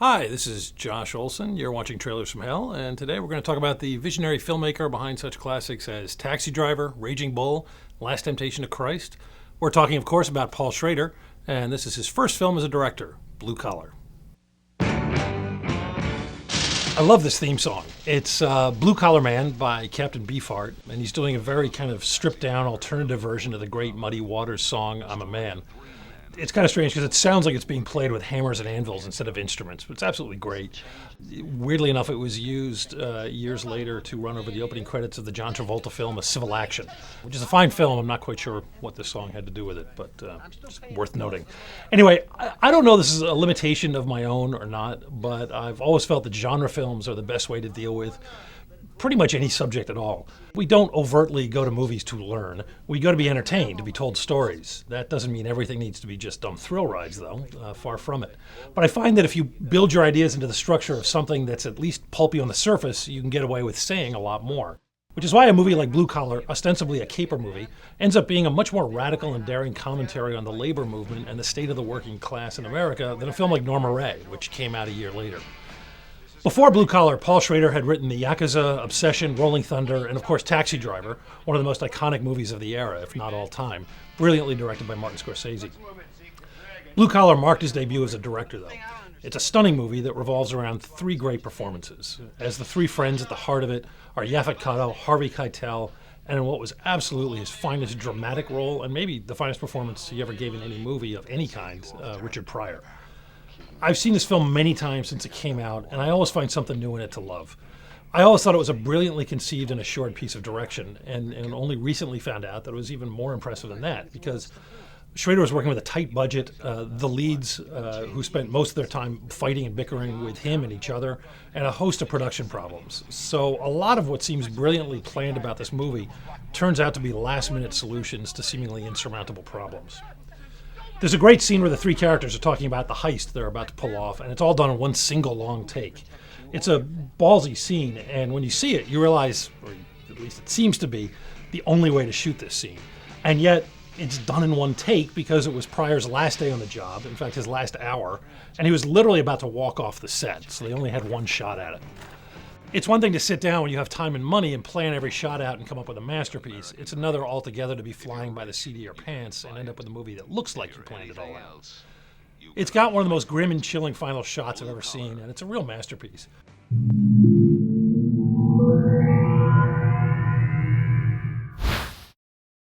Hi, this is Josh Olson. You're watching Trailers from Hell, and today we're going to talk about the visionary filmmaker behind such classics as Taxi Driver, Raging Bull, Last Temptation of Christ. We're talking, of course, about Paul Schrader, and this is his first film as a director, Blue Collar. I love this theme song. It's Blue Collar Man by Captain Beefheart, and he's doing a very kind of stripped-down alternative version of the great Muddy Waters song, I'm a Man. It's kind of strange because it sounds like it's being played with hammers and anvils instead of instruments, but it's absolutely great. Weirdly enough, it was used years later to run over the opening credits of the John Travolta film A Civil Action, which is a fine film. I'm not quite sure what this song had to do with it, but it's worth noting. Anyway, I don't know if this is a limitation of my own or not, but I've always felt that genre films are the best way to deal with pretty much any subject at all. We don't overtly go to movies to learn. We go to be entertained, to be told stories. That doesn't mean everything needs to be just dumb thrill rides, though. Far from it. But I find that if you build your ideas into the structure of something that's at least pulpy on the surface, you can get away with saying a lot more. Which is why a movie like Blue Collar, ostensibly a caper movie, ends up being a much more radical and daring commentary on the labor movement and the state of the working class in America than a film like Norma Rae, which came out a year later. Before Blue Collar, Paul Schrader had written The Yakuza, Obsession, Rolling Thunder, and of course Taxi Driver, one of the most iconic movies of the era, if not all time, brilliantly directed by Martin Scorsese. Blue Collar marked his debut as a director, though. It's a stunning movie that revolves around three great performances. As the three friends at the heart of it are Yaphet Kotto, Harvey Keitel, and in what was absolutely his finest dramatic role, and maybe the finest performance he ever gave in any movie of any kind, Richard Pryor. I've seen this film many times since it came out, and I always find something new in it to love. I always thought it was a brilliantly conceived and assured piece of direction, and only recently found out that it was even more impressive than that, because Schrader was working with a tight budget, the leads who spent most of their time fighting and bickering with him and each other, and a host of production problems. So a lot of what seems brilliantly planned about this movie turns out to be last-minute solutions to seemingly insurmountable problems. There's a great scene where the three characters are talking about the heist they're about to pull off, and it's all done in one single long take. It's a ballsy scene, and when you see it, you realize, or at least it seems to be, the only way to shoot this scene. And yet, it's done in one take because it was Pryor's last day on the job, in fact his last hour, and he was literally about to walk off the set, so they only had one shot at it. It's one thing to sit down when you have time and money and plan every shot out and come up with a masterpiece. It's another altogether to be flying by the seat of your pants and end up with a movie that looks like you planned it all out. It's got one of the most grim and chilling final shots I've ever seen, and it's a real masterpiece.